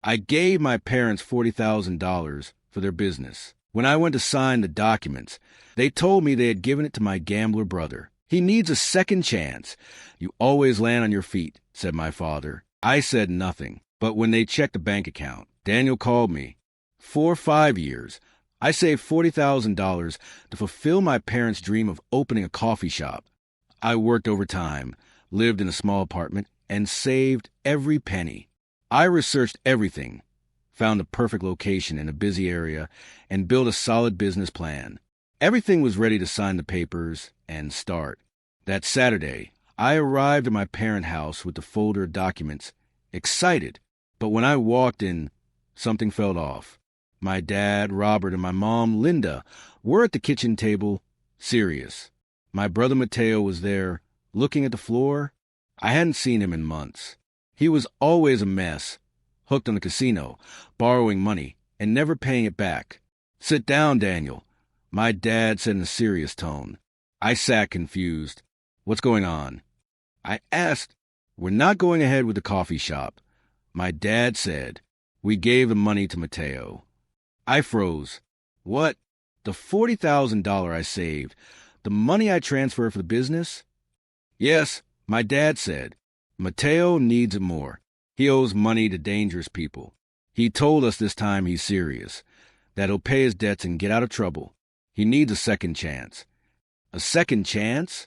I gave my parents $40,000 for their business. When I went to sign the documents, they told me they had given it to my gambler brother. He needs a second chance. You always land on your feet, said my father. I said nothing, but when they checked the bank account, Daniel called me. 4 or 5 years, I saved $40,000 to fulfill my parents' dream of opening a coffee shop. I worked overtime, lived in a small apartment, and saved every penny. I researched everything, found the perfect location in a busy area, and built a solid business plan. Everything was ready to sign the papers and start. That Saturday, I arrived at my parent house with the folder of documents, excited. But when I walked in, something felt off. My dad, Robert, and my mom, Linda, were at the kitchen table, serious. My brother Mateo was there, looking at the floor. I hadn't seen him in months. He was always a mess, hooked on the casino, borrowing money, and never paying it back. Sit down, Daniel, my dad said in a serious tone. I sat confused. What's going on? I asked. We're not going ahead with the coffee shop. My dad said. We gave the money to Mateo. I froze. What? The $40,000 I saved? The money I transferred for the business? Yes, my dad said. Mateo needs it more. He owes money to dangerous people. He told us this time he's serious, that he'll pay his debts and get out of trouble. He needs a second chance. A second chance?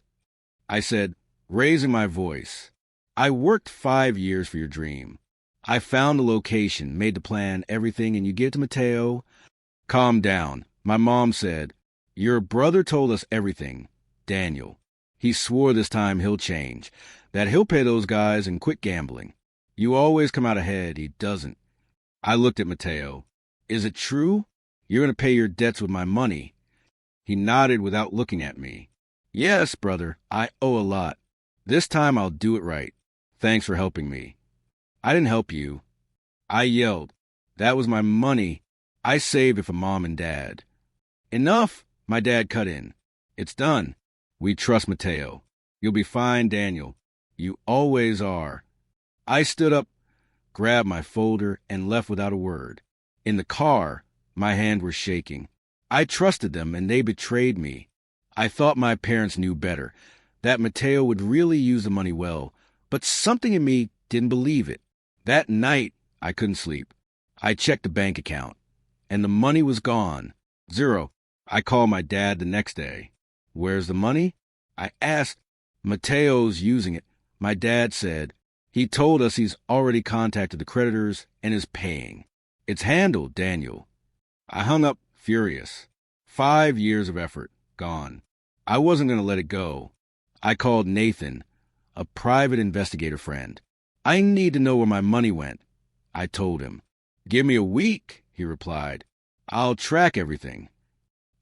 I said, raising my voice. I worked 5 years for your dream. I found the location, made the plan, everything, and you give it to Mateo. Calm down. My mom said, your brother told us everything, Daniel. He swore this time he'll change, that he'll pay those guys and quit gambling. You always come out ahead. He doesn't. I looked at Mateo. Is it true? You're going to pay your debts with my money. He nodded without looking at me. Yes, brother, I owe a lot. This time I'll do it right. Thanks for helping me. I didn't help you. I yelled. That was my money. I saved it for Mom and Dad. Enough, my dad cut in. It's done. We trust Mateo. You'll be fine, Daniel. You always are. I stood up, grabbed my folder, and left without a word. In the car, my hands were shaking. I trusted them, and they betrayed me. I thought my parents knew better, that Mateo would really use the money well, but something in me didn't believe it. That night, I couldn't sleep. I checked the bank account, and the money was gone. Zero. I called my dad the next day. Where's the money? I asked. Mateo's using it. My dad said. He told us he's already contacted the creditors and is paying. It's handled, Daniel. I hung up, furious. 5 years of effort, gone. I wasn't going to let it go. I called Nathan, a private investigator friend. I need to know where my money went. I told him. Give me a week, he replied. I'll track everything.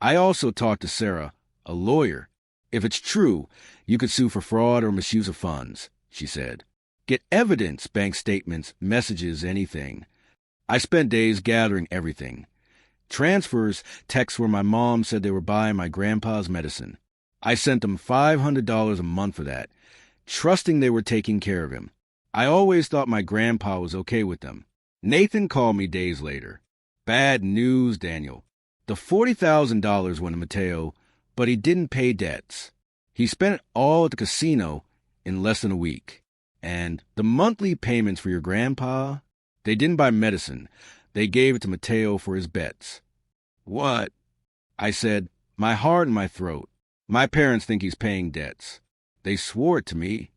I also talked to Sarah, a lawyer. If it's true, you could sue for fraud or misuse of funds, she said. Get evidence, bank statements, messages, anything. I spent days gathering everything. Transfers, texts where my mom said they were buying my grandpa's medicine. I sent them $500 a month for that, trusting they were taking care of him. I always thought my grandpa was okay with them. Nathan called me days later. Bad news, Daniel. The $40,000 went to Mateo, but he didn't pay debts. He spent it all at the casino in less than a week. And the monthly payments for your grandpa, they didn't buy medicine. They gave it to Mateo for his bets. What? I said, my heart in my throat. My parents think he's paying debts. They swore it to me.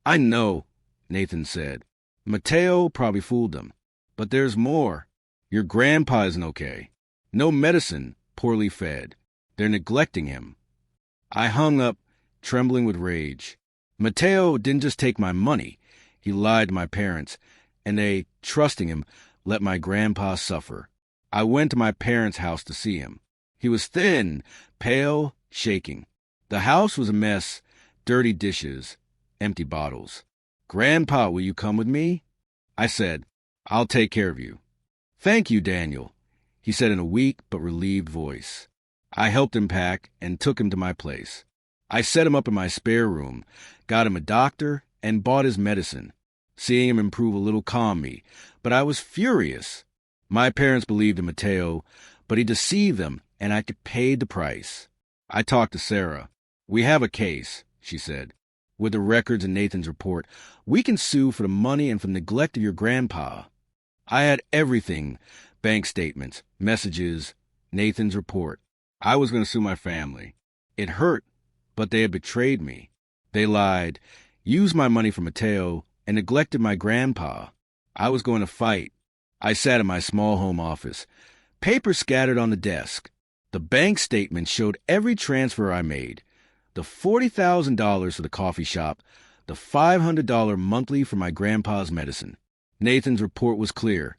I know, Nathan said. Mateo probably fooled them. But there's more. Your grandpa isn't okay. No medicine, poorly fed. They're neglecting him. I hung up, trembling with rage. Mateo didn't just take my money. He lied to my parents, and they, trusting him, let my grandpa suffer. I went to my parents' house to see him. He was thin, pale, shaking. The house was a mess, dirty dishes, empty bottles. Grandpa, will you come with me? I said, I'll take care of you. Thank you, Daniel, he said in a weak but relieved voice. I helped him pack and took him to my place. I set him up in my spare room, got him a doctor, and bought his medicine. Seeing him improve a little calmed me, but I was furious. My parents believed in Mateo, but he deceived them, and I paid the price. I talked to Sarah. "We have a case," she said. "With the records in Nathan's report, we can sue for the money and for neglect of your grandpa." I had everything: bank statements, messages, Nathan's report. I was going to sue my family. It hurt, but they had betrayed me. They lied, used my money for Mateo, and neglected my grandpa. I was going to fight. I sat in my small home office, papers scattered on the desk. The bank statement showed every transfer I made: the $40,000 for the coffee shop, the $500 monthly for my grandpa's medicine. Nathan's report was clear.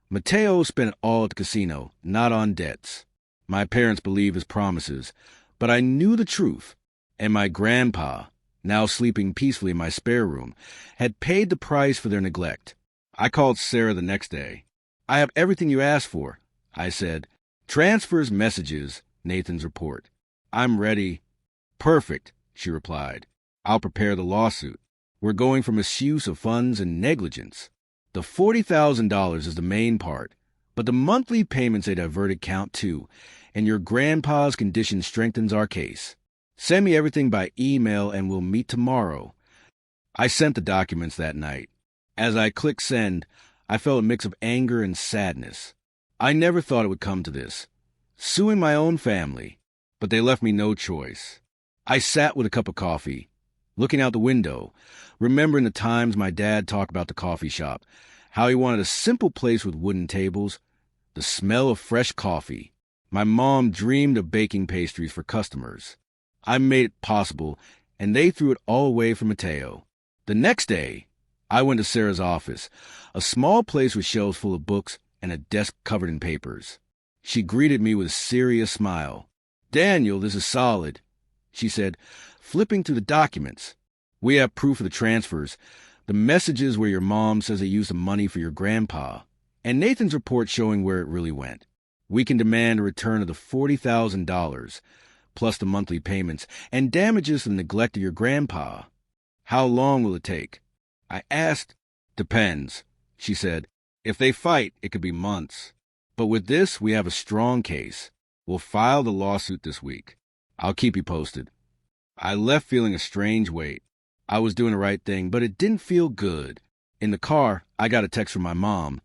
Mateo spent it all at the casino, not on debts. My parents believed his promises, but I knew the truth. And my grandpa, now sleeping peacefully in my spare room, had paid the price for their neglect. I called Sarah the next day. "I have everything you asked for," I said. "Transfers, messages, Nathan's report. I'm ready." "Perfect," she replied. "I'll prepare the lawsuit. We're going for misuse of funds and negligence. The $40,000 is the main part, but the monthly payments they diverted count too, and your grandpa's condition strengthens our case. Send me everything by email and we'll meet tomorrow." I sent the documents that night. As I clicked send, I felt a mix of anger and sadness. I never thought it would come to this, suing my own family, but they left me no choice. I sat with a cup of coffee, looking out the window, remembering the times my dad talked about the coffee shop, how he wanted a simple place with wooden tables, the smell of fresh coffee. My mom dreamed of baking pastries for customers. I made it possible, and they threw it all away for Mateo. The next day, I went to Sarah's office, a small place with shelves full of books and a desk covered in papers. She greeted me with a serious smile. "Daniel, this is solid," she said, flipping through the documents. "We have proof of the transfers, the messages where your mom says they used the money for your grandpa, and Nathan's report showing where it really went. We can demand a return of the $40,000, plus the monthly payments, and damages for the neglect of your grandpa." "How long will it take?" I asked. "Depends," she said. "If they fight, it could be months. But with this, we have a strong case. We'll file the lawsuit this week. I'll keep you posted." I left feeling a strange weight. I was doing the right thing, but it didn't feel good. In the car, I got a text from my mom.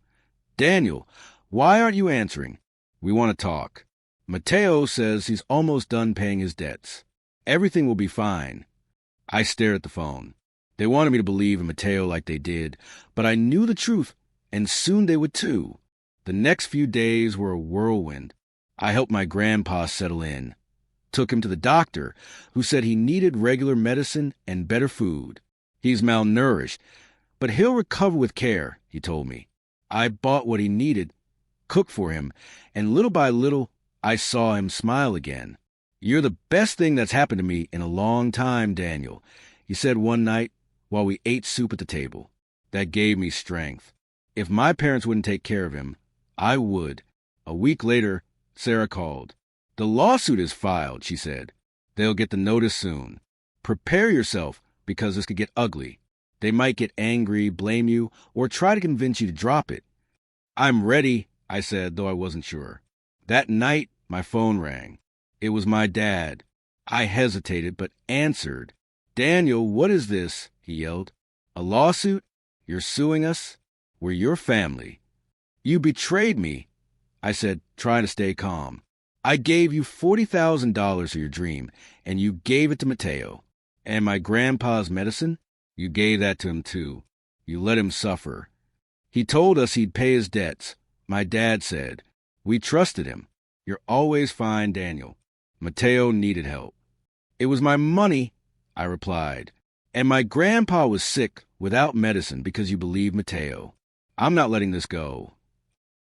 "Daniel, why aren't you answering? We want to talk. Mateo says he's almost done paying his debts. Everything will be fine." I stared at the phone. They wanted me to believe in Mateo like they did, but I knew the truth, and soon they would too. The next few days were a whirlwind. I helped my grandpa settle in. Took him to the doctor, who said he needed regular medicine and better food. "He's malnourished, but he'll recover with care," he told me. I bought what he needed, cooked for him, and little by little, I saw him smile again. "You're the best thing that's happened to me in a long time, Daniel," he said one night while we ate soup at the table. That gave me strength. If my parents wouldn't take care of him, I would. A week later, Sarah called. "The lawsuit is filed," she said. "They'll get the notice soon. Prepare yourself, because this could get ugly. They might get angry, blame you, or try to convince you to drop it." "I'm ready," I said, though I wasn't sure. That night, my phone rang. It was my dad. I hesitated, but answered. "Daniel, what is this?" he yelled. "A lawsuit? You're suing us? We're your family." "You betrayed me," I said, trying to stay calm. "I gave you $40,000 for your dream, and you gave it to Mateo. And my grandpa's medicine? You gave that to him too. You let him suffer. He told us he'd pay his debts. My dad said. We trusted him. You're always fine, Daniel. Mateo needed help." "It was my money," I replied. "And my grandpa was sick without medicine because you believed Mateo. I'm not letting this go."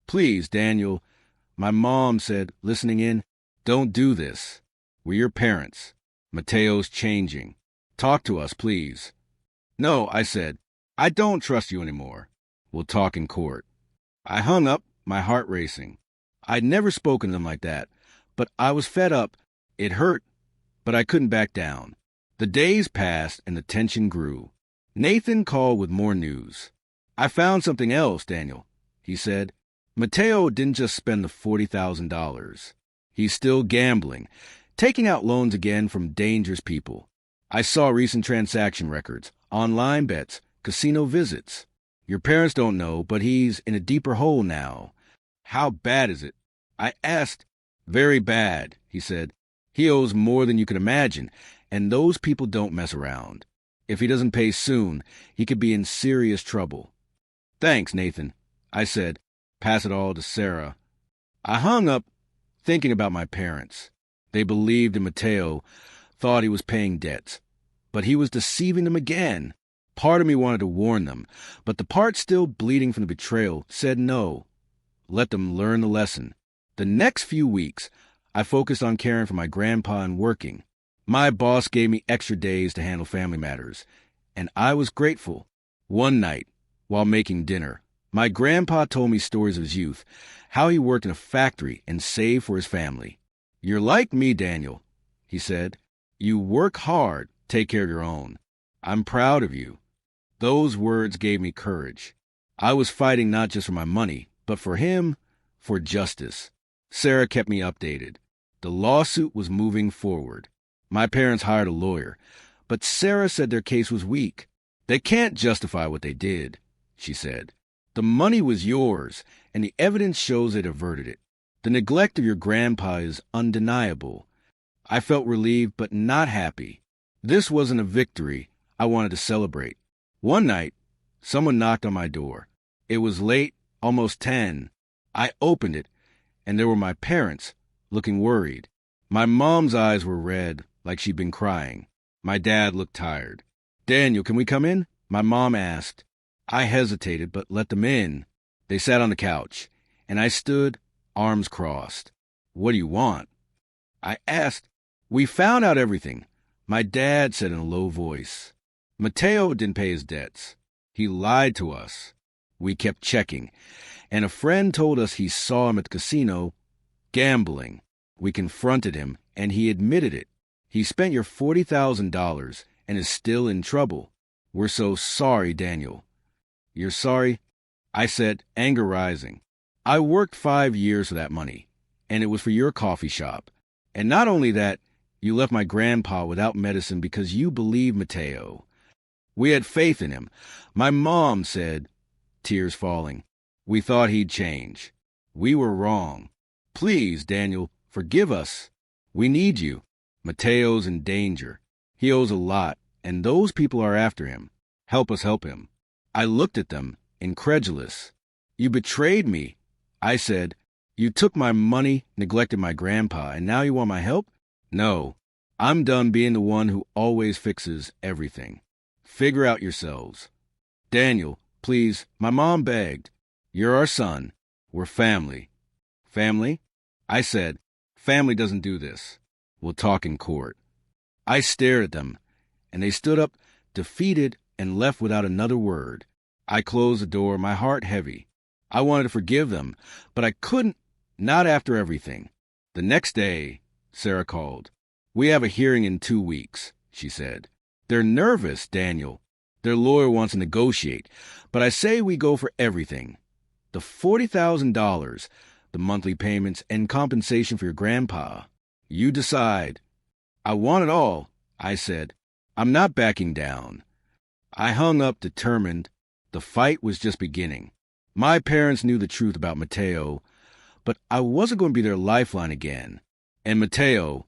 "Please, Daniel," my mom said, listening in, "don't do this. We're your parents. Mateo's changing. Talk to us, please." "No," I said. "I don't trust you anymore. We'll talk in court." I hung up, my heart racing. I'd never spoken to them like that, but I was fed up. It hurt, but I couldn't back down. The days passed and the tension grew. Nathan called with more news. I found something else, Daniel, he said. Mateo didn't just spend the $40,000. He's still gambling, taking out loans again from dangerous people. I saw recent transaction records, online bets, casino visits. Your parents don't know, but he's in a deeper hole now. How bad is it? I asked. Very bad, he said. He owes more than you can imagine, and those people don't mess around. If he doesn't pay soon, he could be in serious trouble. Thanks, Nathan, I said. Pass it all to Sarah. I hung up, thinking about my parents. They believed in Mateo, thought he was paying debts. But he was deceiving them again. Part of me wanted to warn them, but the part still bleeding from the betrayal said no. Let them learn the lesson. The next few weeks, I focused on caring for my grandpa and working. My boss gave me extra days to handle family matters, and I was grateful. One night, while making dinner, my grandpa told me stories of his youth, how he worked in a factory and saved for his family. You're like me, Daniel, he said. You work hard, take care of your own. I'm proud of you. Those words gave me courage. I was fighting not just for my money, but for him, for justice. Sarah kept me updated. The lawsuit was moving forward. My parents hired a lawyer, but Sarah said their case was weak. They can't justify what they did, she said. The money was yours, and the evidence shows it averted it. The neglect of your grandpa is undeniable. I felt relieved but not happy. This wasn't a victory I wanted to celebrate. One night, someone knocked on my door. It was late, almost 10. I opened it, and there were my parents, looking worried. My mom's eyes were red, like she'd been crying. My dad looked tired. Daniel, can we come in? My mom asked. I hesitated, but let them in. They sat on the couch, and I stood, arms crossed. What do you want? I asked. We found out everything, my dad said in a low voice. Mateo didn't pay his debts. He lied to us. We kept checking, and a friend told us he saw him at the casino gambling. We confronted him, and he admitted it. He spent your $40,000 and is still in trouble. We're so sorry, Daniel. You're sorry? I said, anger rising. I worked 5 years for that money, and it was for your coffee shop. And not only that, you left my grandpa without medicine because you believed Mateo. We had faith in him. My mom said, tears falling, we thought he'd change. We were wrong. Please, Daniel, forgive us. We need you. Mateo's in danger. He owes a lot, and those people are after him. Help us help him. I looked at them, incredulous. You betrayed me. I said, you took my money, neglected my grandpa, and now you want my help? No, I'm done being the one who always fixes everything. Figure out yourselves. Daniel, please, my mom begged. You're our son. We're family. Family? I said, family doesn't do this. We'll talk in court. I stared at them, and they stood up, defeated, and left without another word. I closed the door, my heart heavy. I wanted to forgive them, but I couldn't, not after everything. The next day, Sarah called. We have a hearing in 2 weeks, she said. They're nervous, Daniel. Their lawyer wants to negotiate, but I say we go for everything. The $40,000, the monthly payments, and compensation for your grandpa. You decide. I want it all, I said. I'm not backing down. I hung up determined. The fight was just beginning. My parents knew the truth about Mateo, but I wasn't going to be their lifeline again. And Mateo,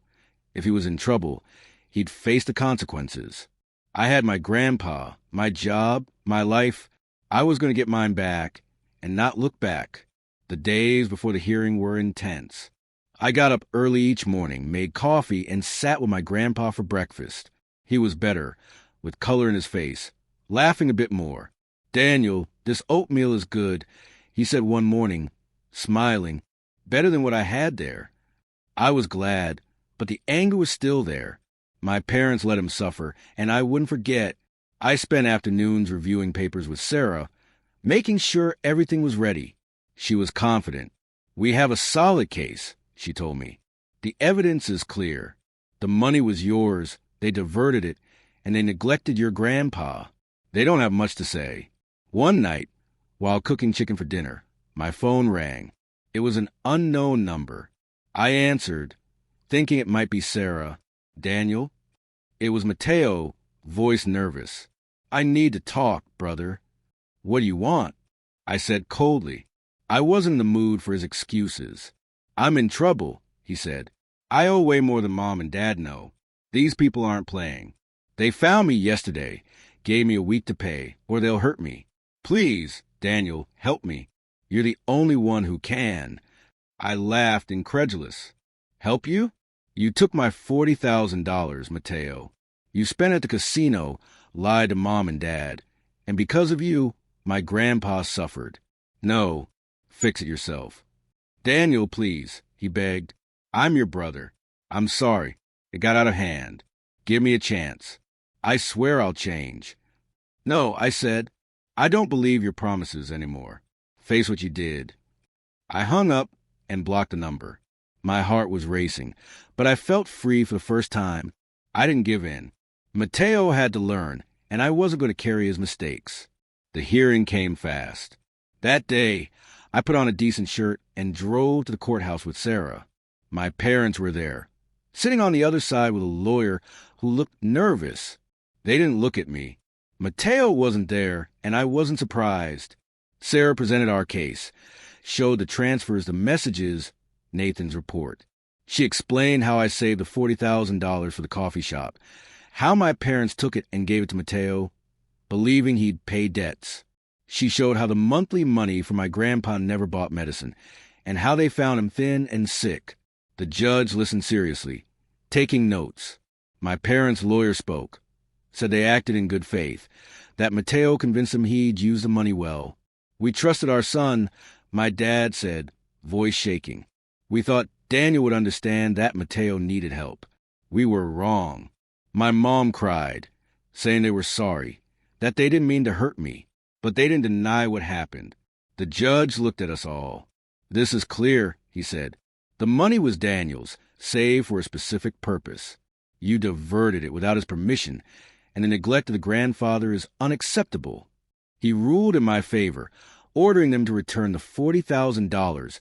if he was in trouble, he'd face the consequences. I had my grandpa, my job, my life. I was going to get mine back and not look back. The days before the hearing were intense. I got up early each morning, made coffee, and sat with my grandpa for breakfast. He was better, with color in his face, laughing a bit more. Daniel, this oatmeal is good, he said one morning, smiling. Better than what I had there. I was glad, but the anger was still there. My parents let him suffer, and I wouldn't forget. I spent afternoons reviewing papers with Sarah, making sure everything was ready. She was confident. We have a solid case, she told me. The evidence is clear. The money was yours, they diverted it, and they neglected your grandpa. They don't have much to say. One night, while cooking chicken for dinner, my phone rang. It was an unknown number. I answered, thinking it might be Sarah. Daniel? It was Mateo, voice nervous. I need to talk, brother. What do you want? I said coldly. I wasn't in the mood for his excuses. I'm in trouble, he said. I owe way more than Mom and Dad know. These people aren't playing. They found me yesterday, gave me a week to pay, or they'll hurt me. Please, Daniel, help me. You're the only one who can. I laughed, incredulous. Help you? You took my $40,000, Mateo. You spent it at the casino, lied to Mom and Dad. And because of you, my grandpa suffered. No, fix it yourself. Daniel, please, he begged. I'm your brother. I'm sorry. It got out of hand. Give me a chance. I swear I'll change. No, I said. I don't believe your promises anymore. Face what you did. I hung up and blocked the number. My heart was racing, but I felt free for the first time. I didn't give in. Mateo had to learn, and I wasn't going to carry his mistakes. The hearing came fast. That day, I put on a decent shirt and drove to the courthouse with Sarah. My parents were there, sitting on the other side with a lawyer who looked nervous. They didn't look at me. Mateo wasn't there, and I wasn't surprised. Sarah presented our case, showed the transfers, the messages, Nathan's report. She explained how I saved the $40,000 for the coffee shop, how my parents took it and gave it to Mateo, believing he'd pay debts. She showed how the monthly money for my grandpa never bought medicine, and how they found him thin and sick. The judge listened seriously, taking notes. My parents' lawyer spoke, said they acted in good faith, that Mateo convinced them he'd use the money well. We trusted our son, my dad said, voice shaking. We thought Daniel would understand that Mateo needed help. We were wrong. My mom cried, saying they were sorry, that they didn't mean to hurt me, but they didn't deny what happened. The judge looked at us all. This is clear, he said. The money was Daniel's, saved for a specific purpose. You diverted it without his permission, and the neglect of the grandfather is unacceptable. He ruled in my favor, ordering them to return the $40,000,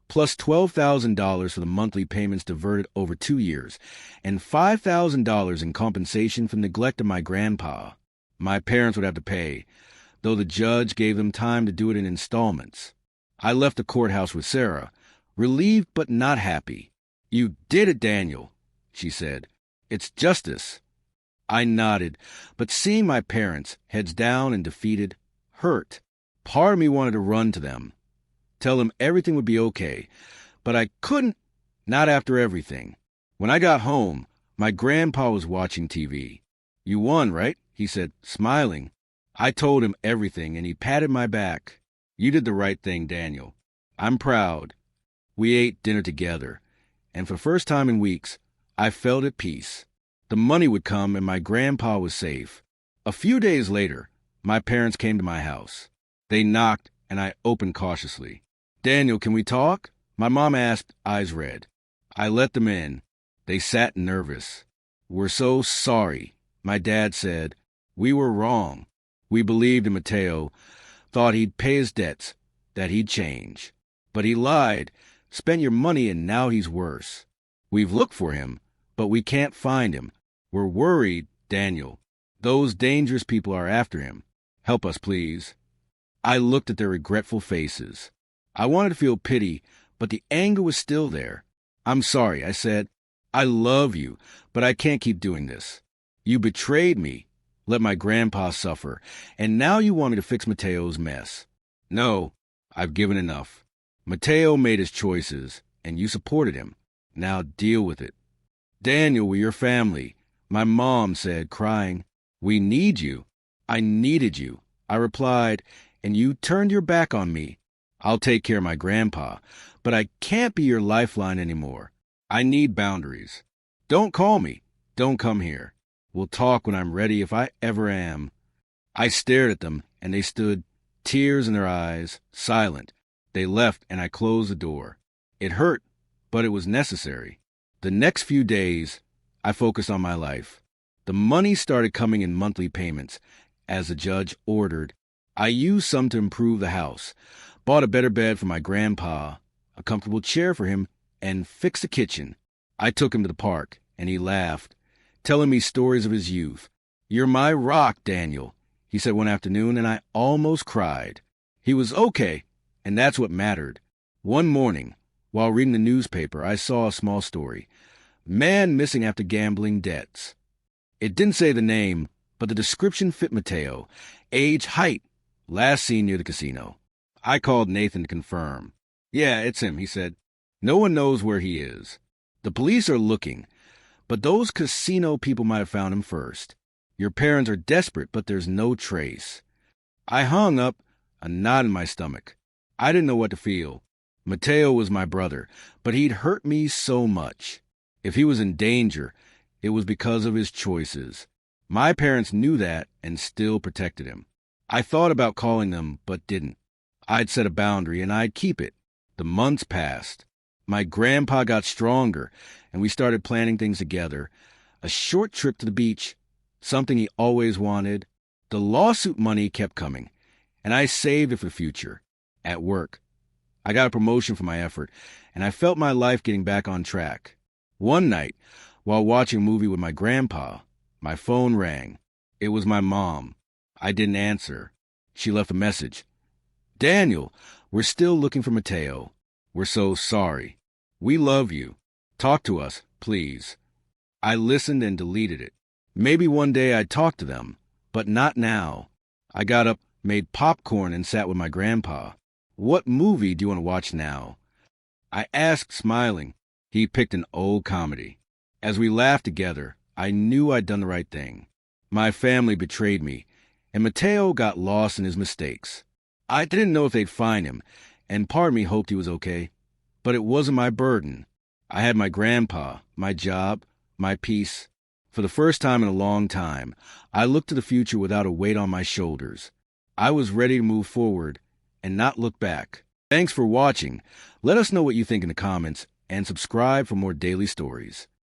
plus $12,000 for the monthly payments diverted over 2 years, and $5,000 in compensation for neglect of my grandpa. My parents would have to pay, though the judge gave them time to do it in installments. I left the courthouse with Sarah, relieved but not happy. You did it, Daniel, she said. It's justice. I nodded, but seeing my parents, heads down and defeated, hurt. Part of me wanted to run to them, tell them everything would be okay, but I couldn't, not after everything. When I got home, my grandpa was watching TV. You won, right? He said, smiling. I told him everything, and he patted my back. You did the right thing, Daniel. I'm proud. We ate dinner together, and for the first time in weeks, I felt at peace. The money would come, and my grandpa was safe. A few days later, my parents came to my house. They knocked, and I opened cautiously. Daniel, can we talk? My mom asked, eyes red. I let them in. They sat nervous. We're so sorry, my dad said. We were wrong. We believed in Mateo, thought he'd pay his debts, that he'd change. But he lied, spent your money, and now he's worse. We've looked for him, but we can't find him. We're worried, Daniel. Those dangerous people are after him. Help us, please. I looked at their regretful faces. I wanted to feel pity, but the anger was still there. I'm sorry, I said. I love you, but I can't keep doing this. You betrayed me, let my grandpa suffer, and now you want me to fix Mateo's mess. No, I've given enough. Mateo made his choices, and you supported him. Now deal with it. Daniel, we're your family, my mom said, crying. We need you. I needed you, I replied, and you turned your back on me. I'll take care of my grandpa, but I can't be your lifeline anymore. I need boundaries. Don't call me. Don't come here. We'll talk when I'm ready, if I ever am. I stared at them, and they stood, tears in their eyes, silent. They left, and I closed the door. It hurt, but it was necessary. The next few days, I focused on my life. The money started coming in monthly payments, as the judge ordered. I used some to improve the house, bought a better bed for my grandpa, a comfortable chair for him, and fixed the kitchen. I took him to the park, and he laughed, telling me stories of his youth. "You're my rock, Daniel," he said one afternoon, and I almost cried. He was okay, and that's what mattered. One morning, while reading the newspaper, I saw a small story. Man missing after gambling debts. It didn't say the name, but the description fit Mateo. Age, height, last seen near the casino. I called Nathan to confirm. "Yeah, it's him," he said. "No one knows where he is. The police are looking, but those casino people might have found him first. Your parents are desperate, but there's no trace." I hung up, a knot in my stomach. I didn't know what to feel. Mateo was my brother, but he'd hurt me so much. If he was in danger, it was because of his choices. My parents knew that and still protected him. I thought about calling them, but didn't. I'd set a boundary, and I'd keep it. The months passed. My grandpa got stronger, and we started planning things together. A short trip to the beach, something he always wanted. The lawsuit money kept coming, and I saved it for the future. At work, I got a promotion for my effort, and I felt my life getting back on track. One night, while watching a movie with my grandpa, my phone rang. It was my mom. I didn't answer. She left a message. "Daniel, we're still looking for Mateo. We're so sorry. We love you. Talk to us, please." I listened and deleted it. Maybe one day I'd talk to them, but not now. I got up, made popcorn, and sat with my grandpa. "What movie do you want to watch now?" I asked, smiling. He picked an old comedy. As we laughed together, I knew I'd done the right thing. My family betrayed me, and Mateo got lost in his mistakes. I didn't know if they'd find him, and part of me hoped he was okay. But it wasn't my burden. I had my grandpa, my job, my peace. For the first time in a long time, I looked to the future without a weight on my shoulders. I was ready to move forward and not look back. Thanks for watching. Let us know what you think in the comments, and subscribe for more daily stories.